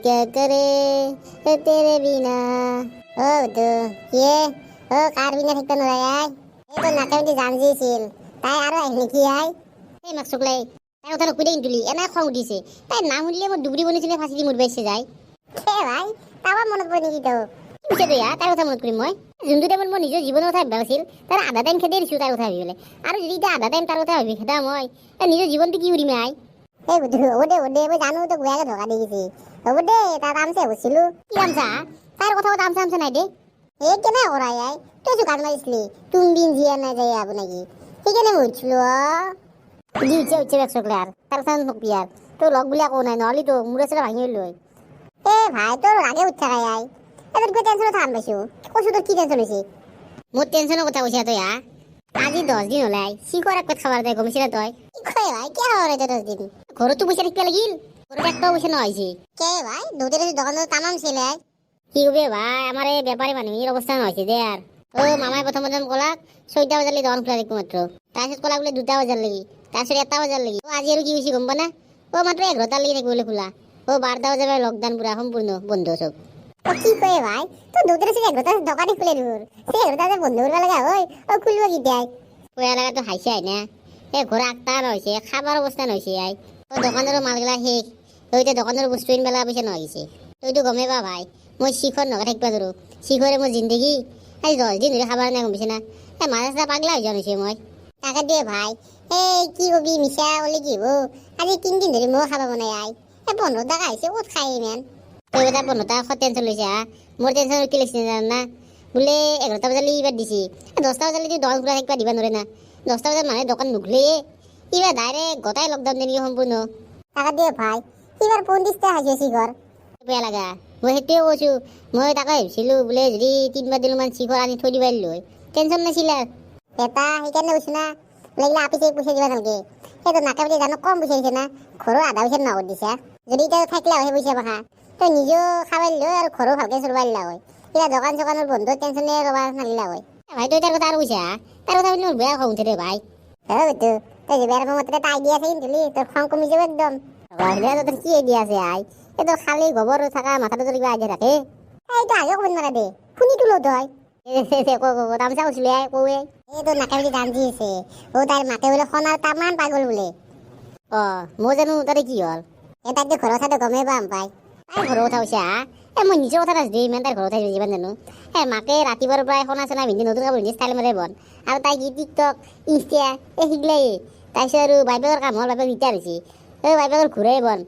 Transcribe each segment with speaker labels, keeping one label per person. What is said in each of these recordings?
Speaker 1: क्या करे तेरे बिना ओ তো ये ओ कार बिना ঠিক নৰা আই এই তো নাকাউন্টি জান দিছিল তাই আৰু আহিলে কি আই এই মাকসুকলাই তাই কথা নকুই দিন তুলি এনা খং উঠিছে তাই নাম শুনিলে মই ডুবৰি বনিছিলে ফাঁচি দি মৰবাইছে যায় কে ভাই তাবা মনত পৰে নেকি তো কিছে তো ইয়া তাই কথা মনত কৰিম মই যোনটো টাইমত মই নিজৰ জীৱনৰ কথা ভাবিছিল তাৰ আধা টাইম খেদে দিছো তাই কথা ভাবিলে আৰু যদি এটা আধা টাইম তাৰ কথা ভাবি খেদা মই নিজৰ জীৱনটো কি কৰিম আই এই বুধু ওদে ওদে মই জানো তো গুয়াকে ধকা দি গেছি হ'ব দে তাৰ আমছে হৈছিলো কি আমছা তার কথা আমছা আমছা নাই দে এই কেনে কৰাই আই তুই তো গান মাৰিছিলি তুম দিন জিয়া না যায় আবু নাকি সেইকাৰণে মৰিছিলো দি উঠছে একচকলাৰ তাৰ চান নকিয়াৰ তো লগ বুলি একো নাই নহলি তো মূৰে চৰা ভাঙি লৈ এ ভাই তোৰ আগে উঠা খাই আই এত গৈ টেনচন থাম পাইছো কৈছো তোৰ কি টেনচন হৈছে মোৰ টেনচনৰ কথা কৈছা তই আজি 10 দিন হলাই শিখৰ এক পেট খাবার দে গমিছিলা তই কি কয় ভাই কি হরে 10 দিন ঘৰতো পইচা রাখতে লাগিল ঘৰত একটা পইচা নহইছে কে ভাই দুধের দোকানে তামাম ছিলে কি হবে ভাই আমার এই ব্যাপারী মানুষের অবস্থা নহইছে দে আর ও মামাই প্রথম কলাক 6টা বাজার দোকান খোলা রাখবো মাত্র তারপর কলাক বলে 2টা বাজার লাগি তারপর 1টা বাজার লাগি ও আজি আর কি হইছে গম না ও মাত্র 11টা লাগি থাকবে বলে খোলা ও 12টা বাজার লকডাউন পুরা সম্পূর্ণ বন্ধ সব ও কি কয় ভাই তো দুধের সে 11টা দোকানই খুলে দিবর সে 11টা বন্ধ করবা লাগা ওই ও খুলবা কি দেয় ওয়া লাগা তো হাইছে আই না এ ঘোরা আক্তা হইছে খাবার অবস্থা হইছে আই ও দোকানের মালগুলা শেষ ওইটা দোকানের বস্তু ইন বেলা পয়সা নহইছে তুই তো গমে পা ভাই মই শিখর নগা থাকবা ধরো শিখরে মোর জিন্দগি আজ 10 দিন ধরে খাবার নাই গমছে না এ মাঝে পাগলা হয়ে যাইছে মই টাকা দিয়ে ভাই এই কি কবি মিশা বলে কি হবো আজি 3 দিন ধরে মই খাবা বনাই আই এ 15 টাকা আইছে ওত খাই মেন তুই বেটা 15 টাকা টেনশন লইছে মোর টেনশন কি লইছে জান না বলে 11টা বাজালি ইবার দিছি 10টা বাজালি তুই দোকান খোলা থাকবা দিবা নরে না 10টা বাজার মানে দোকান নুখলে ইবা ডাইরেক্ট গোটাই লকডাউন দেনি সম্পূর্ণ টাকা দিয়ে ভাই এবার 25 টাকা হাসি ঘর বেয়া লাগা মই হেতেও কৈছো মই টাকা ভাবিছিলো বোলে যদি 3 বার দিন মান শিখর আনি থৈ দিবাই লই টেনশন নাছিল এটা সেইকাৰণে কৈছো না লাগিলে আপিছে পইচা দিবা নালগে সেইটো নাকাবি জানো কম পইচা দিছে না ঘৰৰ আধা পইচা নগদ দিছা যদি এটা থাকিলে হয় পইচা পাখা তই নিজেও খাবাই লৈ আৰু ঘৰো ভালকে চলবাই লা হয় কিবা দোকান চোকানৰ বন্ধ টেনশনে ৰবা নালিলা হয় ভাই তই তাৰ কথা আৰু কৈছা তাৰ কথা শুনি মোৰ বেয়া খং উঠে ৰে ভাই হয় তো তই যে বেয়া মতে এটা আইডিয়া আছে কিন্তু তোর খং কমি যাবে একদম ভাইলে তোর কি আইডিয়া আছে আই এ তো খালি গোবর থাকা মাথাটা তোর কিবা আইডিয়া রাখে এই তো আগে কবেন না দে শুনি তুলো তই তামসা কৈছিলে কৌৱে এই তো নাকাবি গান দিছে ও তার মাতে বলে সোনার তামান পাগল বলে মই জানো তাতে কি হল এ তাক ঘৰৰ কথাটো গমেই পাম পাই তাই ঘৰৰ কথা কৈছা মই নিজৰ কথা নাজানো ইমান তাই ঘৰৰ কথা যিমান জানো মাকে ৰাতিপুৱাৰ প্ৰায় সোণা চোনা পিন্ধি নতুন কাপোৰ পিন্ধি ষ্টাইল মাৰে বন আৰু তাই কি টিকটক ইনষ্টা শিকলাই তাৰপিছত আৰু বাইবেকৰ কাম হ'ল বাইবেক ৰিটায়াৰ হৈছে বাইবেকৰ ঘূৰাই বন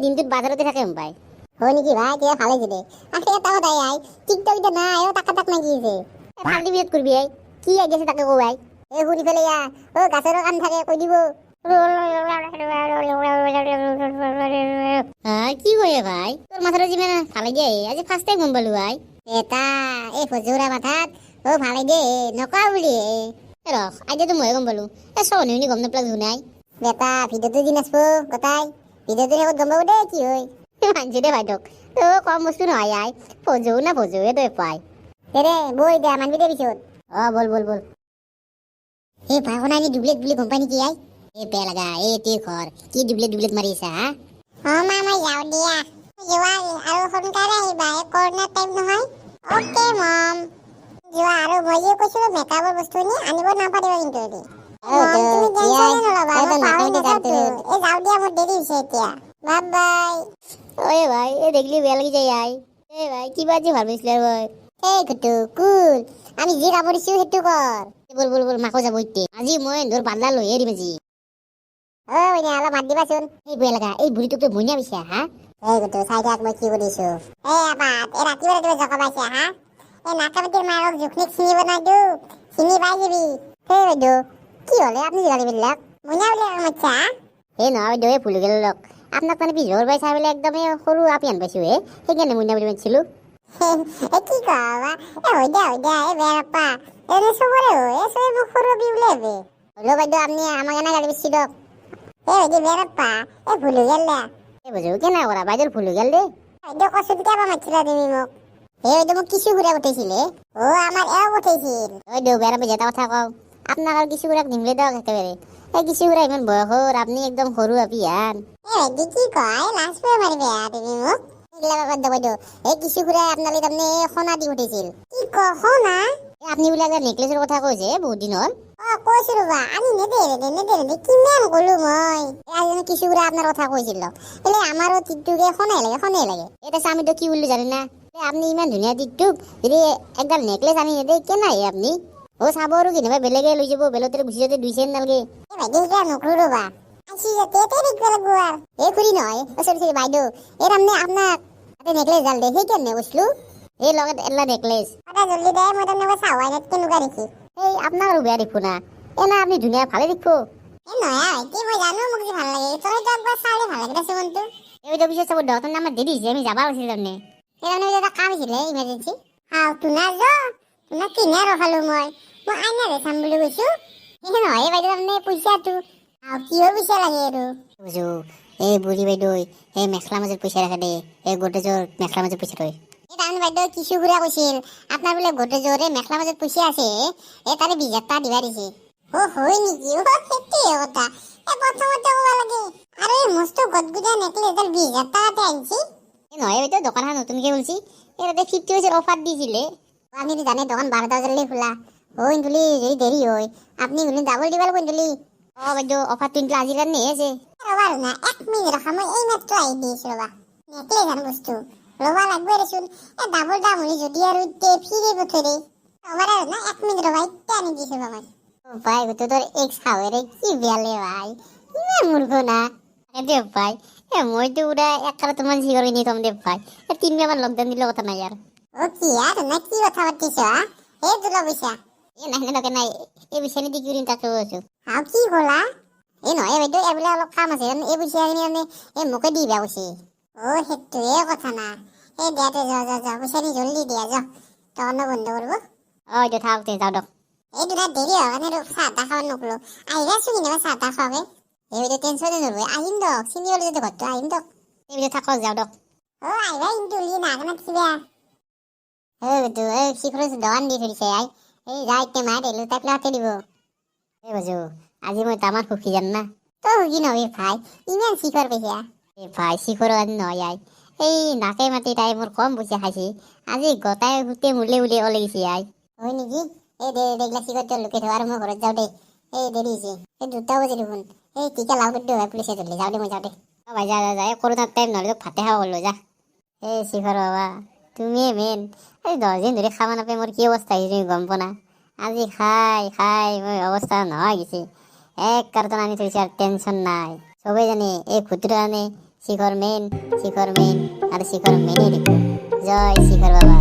Speaker 1: দিনটোত বাজাৰতে থাকে পাই হয় নেকি ভাই কিবা ভালে যদি আখে এটা কথাই আই টিকটক এতিয়া নাই টাকা টাক নাগিছে ফাল্টি বিয়েত কৰবি আই কি আইডিয়া আছে তাকে কওঁ আই শুনি পেলাই গাছৰৰ কাম থাকে কৈ দিব কি কয়ে ভাই তোর মাথাটা যিমান ভালে দিয়ে আজি ফার্স্ট টাইম গম পালো ভাই এটা এই ফজুরা মাথাত ভালে দিয়ে নকা বুলি রখ আইডিয়া তো মই গম পালো সনি শুনি গম নাপালা শুনাই বেটা ভিডিওটো দিন আসবো কথাই ভিডিওটো শেষত গম পাবো দে কি হয় মানছি দে ভাইটক কম বস্তু নহয় আই ফজু না ফজুৱে তই পাই রে বই দে মানবি দে পিছত বল বল বল এই ভাই কোনাই ডুপ্লেট বুলি কোম্পানি কি আই এ বেয়া লাগা এ তুই ঘর কি ডুপ্লেট মারিছা মামা যাও দিয়া যোৱা আৰু সোনকালে আহিবা কৰোণা টাইম নহয় ওকে মম যোৱা আৰু মই যে কৈছিলো মেকআপৰ বস্তু নি আনিব নাপাৰিবা কিন্তু তুমি টেনচন নলবা এই যাও দিয়া মোৰ দেৰি হৈছে এতিয়া বাই বাই ওই ভাই এ দেখলি বেয়া লাগি যায় আই এ ভাই কিবা যে ভাল পাইছিলে ভাই এই কত কুল আমি যে কাপোৰ দিছো সেইটো কৰ বল বল বল মাকো যাব ইতে আজি মই ধৰ বাদলা লৈ এৰিম আজি ওইনে আলা মাত দিবাচোন এই বেয়া লাগা এই বুড়িটোক তো মইনা বিছা হা এই গটো সাইডে মই কি কৰিছো এই আবাত এই ৰাতিবাৰে তুমি জকা পাইছা হা এই নাকাবতিৰ মাৰক জুখনিক চিনিব নাই দু চিনি পাই যাবি এই বাইদো কি হলে আপনি জানি বিলাক মইনা বলে মাছা এই নহয় দে ভুল গেল লক আপোনাক মানে পিছৰ বাই চাই বলে একদম সৰু আপি আন পাইছো সেইকাৰণে মইনা বুলি মাতিছিলো এ কি কবা এ হৈ দে এই বেয়াপা এনে সবৰে হয় সবে মোক সৰু বি বুলি ভাবে হলো বাইদো আপনি আমাক এনে গালি দিছি দক এই বেয়াপা এই ভুল গেল এ বুঝো কেনা করা বাইদৰ ভুল গেল দে বাইদো কষ্ট কেবা মাতিলা তুমি মোক এই মোক কিছু ঘুরে উঠেছিলে আমার এও উঠেছিল ওই দেও বেড়াবে যেটা কথা কও আপনার আর কিছু ঘুরে নিমলে দাও একেবারে এই কিছু ঘুরে ইমান বয়স আপনি একদম সরু আপিয়ান এ কি কয় লাস্ট পে মারিবে তুমি মোক এগুলা বাদ দাও বাইদেউ, এই কিছু ঘুরে আপনালে তাৰমানে সোণা দি উঠিছিল। কি সোণা? আপনি বোলে একটা নেকলেসের কথা কইছে বহুত দিন হল। কৈছো ৰবা, আমি নেদে কিমান কলো মই। আজি কিছু ঘুরে আপনার কথা কইছিল, এলে আমারও টিকটুকে সোনাই লাগে। এটা আমি তো কি বললি জানেন না, আপনি ইমান ধুনীয়া টিকটুক যদি একডাল নেকলেস আনি নেদে কেনাই আপনি। ও চাব আৰু কেনেবা বেলেগে লৈ যাব, বেলতেৰে গুচি যাতে 2 চেন নালগে। বাইদেউ নকৰো ৰবা, আসি যাতে দেখব লাগব আর। খুরি নয়, সরি বাইদেউ, এর আমনে আপনার নেকলেস জাল দে, সেই কেনে বসলু এই লগত এলা নেকলেস জলদি দেয়। মই তাৰমানে চাৱাই নাত কেনেকুৱা দেখি। এই আপনার বেয়া দেখো না, না আপনি ধুনীয়া ভালে দেখো। নয় কি মই জানো মোক কি ভাল লাগে, তই তো একবার চালে ভাল লাগে দেছে মনটো। এই তো বিশেষ চাব দহটার নাম্বার দেরি হয়েছে, আমি যাবা উচিত তাৰমানে। সেইকাৰণে এটা কাম হৈছিলে ইমার্জেন্সি। তোনা তোনা কিনে ৰখালো মই আইনাৰে চাম বুলি কৈছো। নহয় বাইদেউ তাৰমানে পইচাটো কিহৰ পইচা লাগে আৰু বুঝো। এই বুঢ়ী বাইদেউ এই মেখেলা মাজত পইচা ৰাখে দে, এই গোটেজৰ মেখেলা মাজত পইচা থয়। এই তাৰমানে বাইদেউ কিছু ঘুৰা কৈছিল আপোনাৰ বোলে গোটেজৰ এই মেখেলা মাজত পইচা আছে, এই তাৰে 20,000 টকা দিবা দিছে। হয় নেকি? সেইটোৱে কথা, প্ৰথমতে ক'ব লাগে। আৰু এই মস্ত গদগুদা নেকলেছডাল 20,000 টকাতে আনিছি। নহয় বাইদেউ, দোকানখন নতুনকে খুলছি, এই তাতে 50% অফার দিছিলে। আপনি তো জানেন দোকান 12টা বাজলে খোলা। ইন্দুলি যদি দেরি হয় আপনি ডাবল দিবা লাগবে ইন্দুলি। বাইদেউ অফার তো আজির কারণে আছে। রবা না 1 মিনিট রাখা, মই এই মাত্র আই দিয়েছি। রবা নেকলেস আন বস্তু রবা লাগবে রেছুন, ডাবল দাম হলে যদি আর ফিরে পথে রে। রবা না 1 মিনিট রবা, ইত্যা আনি দিয়েছি বাবা। ভাই তো তোর এক্স খাওয়ে রে, কি বেলে ভাই, ইমান মূর্খ না দে ভাই। মই তো উড়া এক কারা তোমার সিগরে নি তোম দে ভাই, 3 মাস লকডাউন দিলে কথা নাই আর। কি আর না কি কথা পাতিছ? দুলা পয়সা নাই না নাই, এই বিষয় নিয়ে কি তাকে বলছো। কি বলা? নহয় বাইদেউ, এইবিলাক অলপ কাম আছে, এই পইচাখিনি মোকে দি বেয়া কৈছে। সেইটোৱে কথা না। দিয়াতে যা পইচাখিনি জলদি দিয়া যা, তখন বন্ধ করব। এতিয়া থাক যাও দক। এই দুটা দেরি হয় মানে চাহ তাহ খাওয়া নকলো। আহিবাছো কিনা চাহ তাহ খাওয়াবে। এই বাইদেউ টেনশনে নলবে, আহিম দক, চিনি হলে যদি ঘরটো আহিম দক। এই বাইদেউ থাক যাও দক। আহিবা কিন্তু না কেনা কিবা। বাইদেউ শিখৰ দোকান দি থৰিছে আই, এই যা এতিয়া মায়ে দিলো তাক লাতে দিব। এই বাজু আজি মই তামাৰ সুখী যাম না। তো সুখী নহবি ভাই, ইমান শিখৰ পইচা। ভাই শিখৰ আজি নহয় আই, এই নাকে মাতি তাই মোৰ কম পইচা খাইছি, আজি গোটাই গোটেই মুলে উলিয়াই ওলাইছি আই। হয় নেকি? এই দেগলা শিখৰ লুকাই থোৱা, আৰু মই ঘৰত যাওঁ দে। এই দেৰি হৈছে, এই 2টা বাজি দেখোন। এই টিকা লাও কৰি দিওঁ, পুলিচে ধৰিলে। যাওঁ দে, মই যাওঁ দে। ভাই যা যা, এই কৰোণাৰ টাইম নহ'লে তোক ভাতে খাব গ'লো যা। এই শিখৰ বাবা তুমিয়ে মেইন। এই 10 দিন ধৰি খাব নাপাই মোৰ কি অৱস্থা হৈছে তুমি গম পোৱা না। আজি খাই খাই মোৰ অৱস্থা নোহোৱা গৈছে। এক কাৰ্টন আনি থৈছে আৰু টেনশ্যন নাই। চবেই জানে এই ভূতটোৰ কাৰণে শিখৰ মেইন আৰু শিখৰ মেইনে দেখো। জয় শিখৰ বাবা।